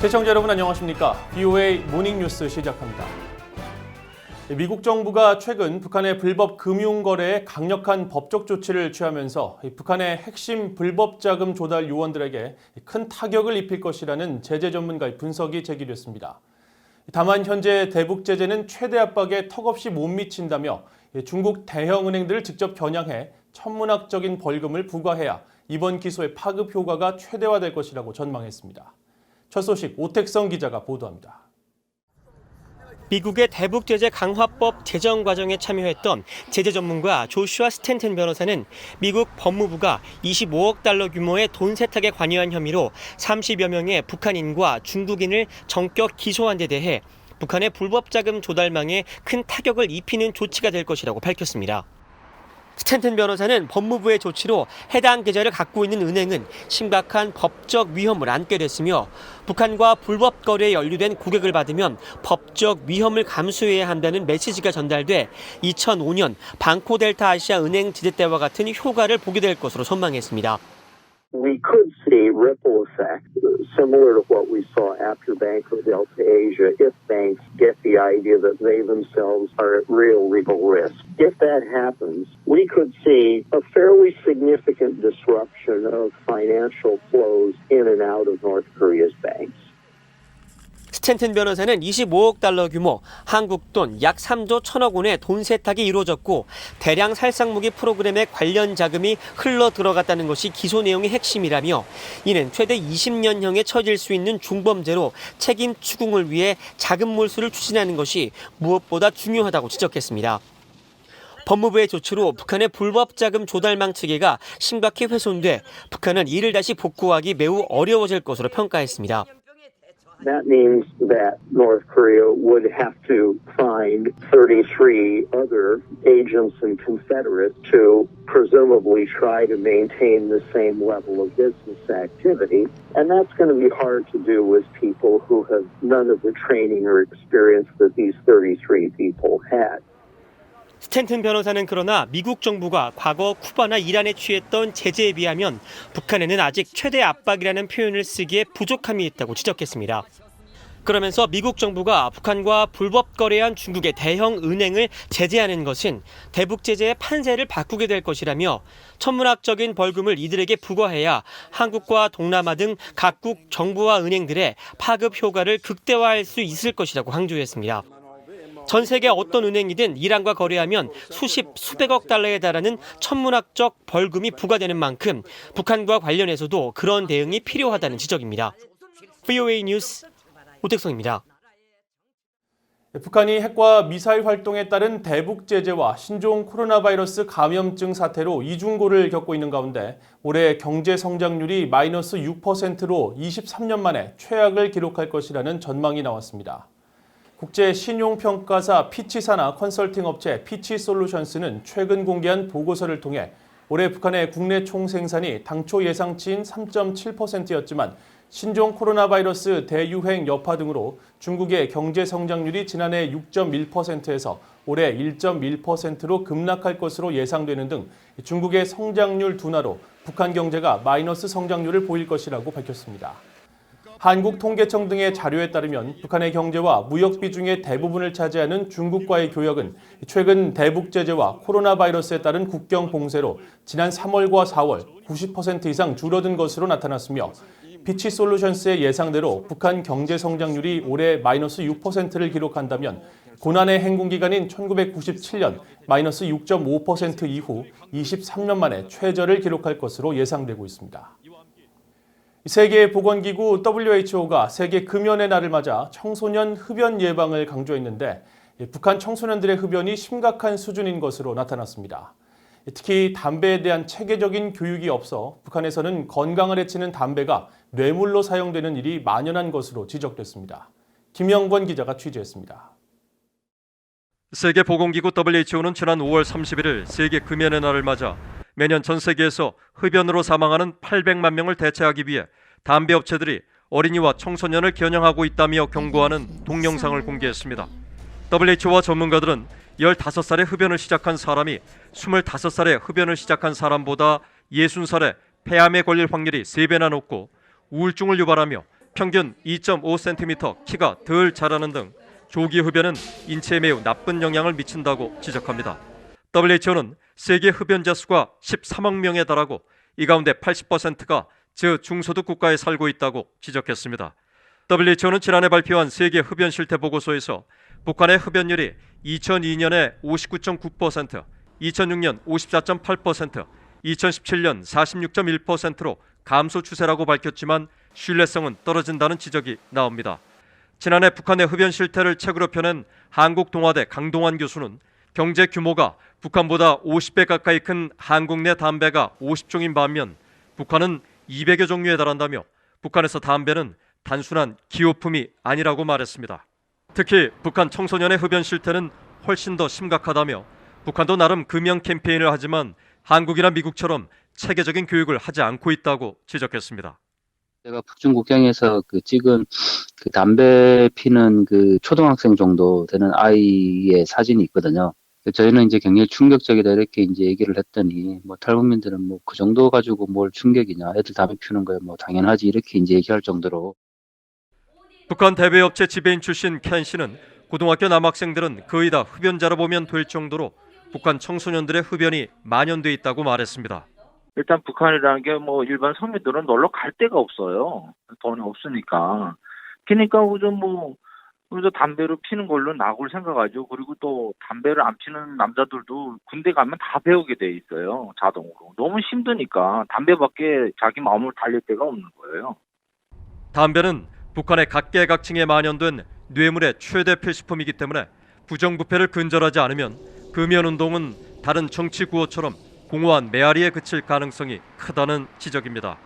시청자 여러분 안녕하십니까? BOA 모닝뉴스 시작합니다. 미국 정부가 최근 북한의 불법 금융거래에 강력한 법적 조치를 취하면서 북한의 핵심 불법 자금 조달 요원들에게 큰 타격을 입힐 것이라는 제재 전문가의 분석이 제기됐습니다. 다만 현재 대북 제재는 최대 압박에 턱없이 못 미친다며 중국 대형 은행들을 직접 겨냥해 천문학적인 벌금을 부과해야 이번 기소의 파급 효과가 최대화될 것이라고 전망했습니다. 첫 소식 오택성 기자가 보도합니다. 미국의 대북 제재 강화법 제정 과정에 참여했던 제재 전문가 조슈아 스탠튼 변호사는 미국 법무부가 25억 달러 규모의 돈 세탁에 관여한 혐의로 30여 명의 북한인과 중국인을 전격 기소한 데 대해 북한의 불법 자금 조달망에 큰 타격을 입히는 조치가 될 것이라고 밝혔습니다. 스탠튼 변호사는 법무부의 조치로 해당 계좌를 갖고 있는 은행은 심각한 법적 위험을 안게 됐으며 북한과 불법 거래에 연루된 고객을 받으면 법적 위험을 감수해야 한다는 메시지가 전달돼 2005년 방코델타 아시아 은행 제재 때와 같은 효과를 보게 될 것으로 전망했습니다. We could see ripple effect similar to what we saw after Banco Delta Asia if banks get the idea that they themselves are at real legal risk. If that happens, we could see a fairly significant disruption of financial flows in and out of North Korea's banks. 스탠튼 변호사는 25억 달러 규모, 한국 돈 약 3조 1천억 원의 돈 세탁이 이루어졌고 대량 살상무기 프로그램에 관련 자금이 흘러 들어갔다는 것이 기소 내용의 핵심이라며 이는 최대 20년형에 처질 수 있는 중범죄로 책임 추궁을 위해 자금 몰수를 추진하는 것이 무엇보다 중요하다고 지적했습니다. 법무부의 조치로 북한의 불법 자금 조달망 체계가 심각히 훼손돼 북한은 이를 다시 복구하기 매우 어려워질 것으로 평가했습니다. That means that North Korea would have to find 33 other agents and confederates to presumably try to maintain the same level of business activity. And that's going to be hard to do with people who have none of the training or experience that these 33 people had. 스탠튼 변호사는 그러나 미국 정부가 과거 쿠바나 이란에 취했던 제재에 비하면 북한에는 아직 최대 압박이라는 표현을 쓰기에 부족함이 있다고 지적했습니다. 그러면서 미국 정부가 북한과 불법 거래한 중국의 대형 은행을 제재하는 것은 대북 제재의 판세를 바꾸게 될 것이라며 천문학적인 벌금을 이들에게 부과해야 한국과 동남아 등 각국 정부와 은행들의 파급 효과를 극대화할 수 있을 것이라고 강조했습니다. 전 세계 어떤 은행이든 이란과 거래하면 수백억 달러에 달하는 천문학적 벌금이 부과되는 만큼 북한과 관련해서도 그런 대응이 필요하다는 지적입니다. BOA 뉴스 오택성입니다. 북한이 핵과 미사일 활동에 따른 대북 제재와 신종 코로나 바이러스 감염증 사태로 이중고를 겪고 있는 가운데 올해 경제 성장률이 마이너스 6%로 23년 만에 최악을 기록할 것이라는 전망이 나왔습니다. 국제 신용평가사 피치산하 컨설팅 업체 피치솔루션스는 최근 공개한 보고서를 통해 올해 북한의 국내 총생산이 당초 예상치인 3.7%였지만 신종 코로나 바이러스 대유행 여파 등으로 중국의 경제 성장률이 지난해 6.1%에서 올해 1.1%로 급락할 것으로 예상되는 등 중국의 성장률 둔화로 북한 경제가 마이너스 성장률을 보일 것이라고 밝혔습니다. 한국통계청 등의 자료에 따르면 북한의 경제와 무역 비중의 대부분을 차지하는 중국과의 교역은 최근 대북 제재와 코로나 바이러스에 따른 국경 봉쇄로 지난 3월과 4월 90% 이상 줄어든 것으로 나타났으며 피치솔루션스의 예상대로 북한 경제 성장률이 올해 마이너스 6%를 기록한다면 고난의 행군기간인 1997년 마이너스 6.5% 이후 23년 만에 최저를 기록할 것으로 예상되고 있습니다. 세계보건기구 WHO가 세계 금연의 날을 맞아 청소년 흡연 예방을 강조했는데 북한 청소년들의 흡연이 심각한 수준인 것으로 나타났습니다. 특히 담배에 대한 체계적인 교육이 없어 북한에서는 건강을 해치는 담배가 뇌물로 사용되는 일이 만연한 것으로 지적됐습니다. 김영권 기자가 취재했습니다. 세계보건기구 WHO는 지난 5월 31일 세계 금연의 날을 맞아 매년 전 세계에서 흡연으로 사망하는 800만 명을 대체하기 위해 담배 업체들이 어린이와 청소년을 겨냥하고 있다며 경고하는 동영상을 공개했습니다. WHO와 전문가들은 15살에 흡연을 시작한 사람이 25살에 흡연을 시작한 사람보다 60살에 폐암에 걸릴 확률이 3배나 높고 우울증을 유발하며 평균 2.5cm 키가 덜 자라는 등 조기 흡연은 인체에 매우 나쁜 영향을 미친다고 지적합니다. WHO는 세계 흡연자 수가 13억 명에 달하고 이 가운데 80%가 저중소득 국가에 살고 있다고 지적했습니다. WHO는 지난해 발표한 세계 흡연 실태 보고서에서 북한의 흡연율이 2002년에 59.9%, 2006년 54.8%, 2017년 46.1%로 감소 추세라고 밝혔지만 신뢰성은 떨어진다는 지적이 나옵니다. 지난해 북한의 흡연 실태를 책으로 펴낸 한국동아대 강동환 교수는 경제 규모가 북한보다 50배 가까이 큰 한국 내 담배가 50종인 반면 북한은 200여 종류에 달한다며 북한에서 담배는 단순한 기호품이 아니라고 말했습니다. 특히 북한 청소년의 흡연 실태는 훨씬 더 심각하다며 북한도 나름 금연 캠페인을 하지만 한국이나 미국처럼 체계적인 교육을 하지 않고 있다고 지적했습니다. 제가 북중 국경에서 찍은 담배 피는 초등학생 정도 되는 아이의 사진이 있거든요. 저희는 이제 굉장히 충격적이다 이렇게 이제 얘기를 했더니 탈북민들은 그 정도 가지고 뭘 충격이냐, 애들 담배 피우는 거야 당연하지 이렇게 이제 얘기할 정도로. 북한 대배업체 지배인 출신 켄 씨는 고등학교 남학생들은 거의 다 흡연자로 보면 될 정도로 북한 청소년들의 흡연이 만연돼 있다고 말했습니다. 일단 북한이라는 게 일반 서민들은 놀러 갈 데가 없어요. 돈이 없으니까. 그러니까 그래서 담배를 피는 걸로 낙을 생각하죠. 그리고 또 담배를 안 피는 남자들도 군대 가면 다 배우게 돼 있어요. 자동으로. 너무 힘드니까 담배밖에 자기 마음을 달릴 데가 없는 거예요. 담배는 북한의 각계각층에 만연된 뇌물의 최대 필수품이기 때문에 부정부패를 근절하지 않으면 금연운동은 다른 정치 구호처럼 공허한 메아리에 그칠 가능성이 크다는 지적입니다.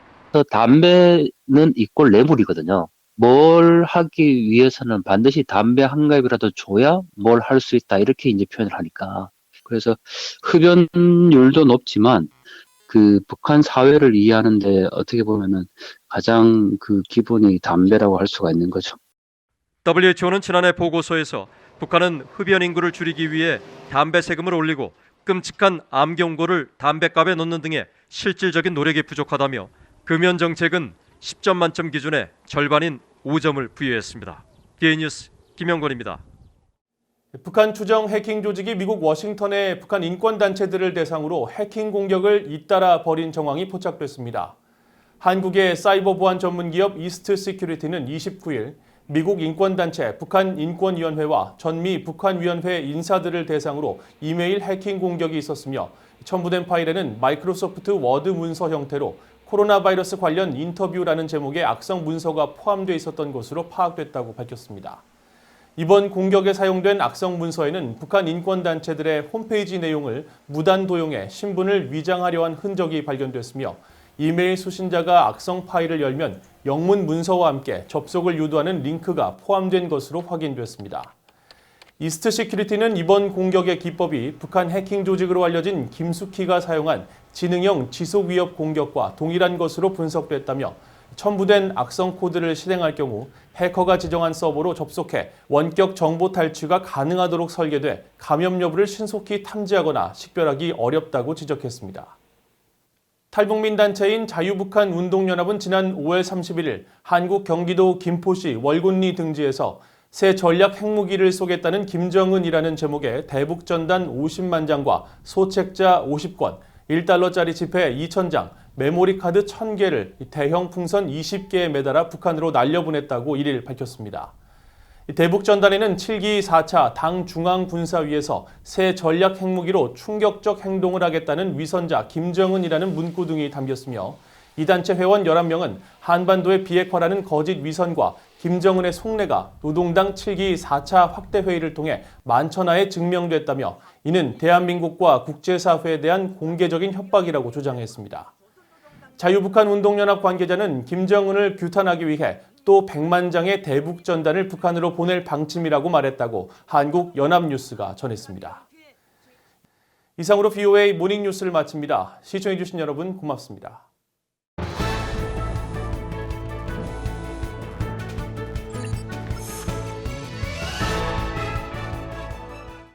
담배는 이꼴 뇌물이거든요. 뭘 하기 위해서는 반드시 담배 한 갑이라도 줘야 뭘 할 수 있다 이렇게 이제 표현을 하니까. 그래서 흡연율도 높지만 북한 사회를 이해하는데 어떻게 보면은 가장 기본이 담배라고 할 수가 있는 거죠. WHO는 지난해 보고서에서 북한은 흡연 인구를 줄이기 위해 담배 세금을 올리고 끔찍한 암 경고를 담배값에 넣는 등의 실질적인 노력이 부족하다며 금연 정책은 10점 만점 기준의 절반인 5점을 부여했습니다. DN뉴스 김영권입니다. 북한 추정 해킹 조직이 미국 워싱턴의 북한 인권단체들을 대상으로 해킹 공격을 잇따라 벌인 정황이 포착됐습니다. 한국의 사이버 보안 전문 기업 이스트 시큐리티는 29일 미국 인권단체 북한인권위원회와 전미 북한위원회 인사들을 대상으로 이메일 해킹 공격이 있었으며 첨부된 파일에는 마이크로소프트 워드 문서 형태로 코로나 바이러스 관련 인터뷰라는 제목의 악성 문서가 포함되어 있었던 것으로 파악됐다고 밝혔습니다. 이번 공격에 사용된 악성 문서에는 북한 인권단체들의 홈페이지 내용을 무단 도용해 신분을 위장하려 한 흔적이 발견됐으며 이메일 수신자가 악성 파일을 열면 영문 문서와 함께 접속을 유도하는 링크가 포함된 것으로 확인됐습니다. 이스트 시큐리티는 이번 공격의 기법이 북한 해킹 조직으로 알려진 김숙희가 사용한 지능형 지속 위협 공격과 동일한 것으로 분석됐다며 첨부된 악성 코드를 실행할 경우 해커가 지정한 서버로 접속해 원격 정보 탈취가 가능하도록 설계돼 감염 여부를 신속히 탐지하거나 식별하기 어렵다고 지적했습니다. 탈북민 단체인 자유북한운동연합은 지난 5월 31일 한국 경기도 김포시 월곶리 등지에서 새 전략 핵무기를 쏘겠다는 김정은이라는 제목의 대북전단 50만 장과 소책자 50권, 1달러짜리 지폐 2,000장, 메모리 카드 1,000개를 대형 풍선 20개에 매달아 북한으로 날려보냈다고 1일 밝혔습니다. 대북전단에는 7기 4차 당 중앙군사위에서 새 전략 핵무기로 충격적 행동을 하겠다는 위선자 김정은이라는 문구 등이 담겼으며 이 단체 회원 11명은 한반도의 비핵화라는 거짓 위선과 김정은의 속내가 노동당 7기 4차 확대회의를 통해 만천하에 증명됐다며 이는 대한민국과 국제사회에 대한 공개적인 협박이라고 주장했습니다. 자유북한운동연합 관계자는 김정은을 규탄하기 위해 또 100만 장의 대북전단을 북한으로 보낼 방침이라고 말했다고 한국연합뉴스가 전했습니다. 이상으로 VOA 모닝뉴스를 마칩니다. 시청해주신 여러분 고맙습니다.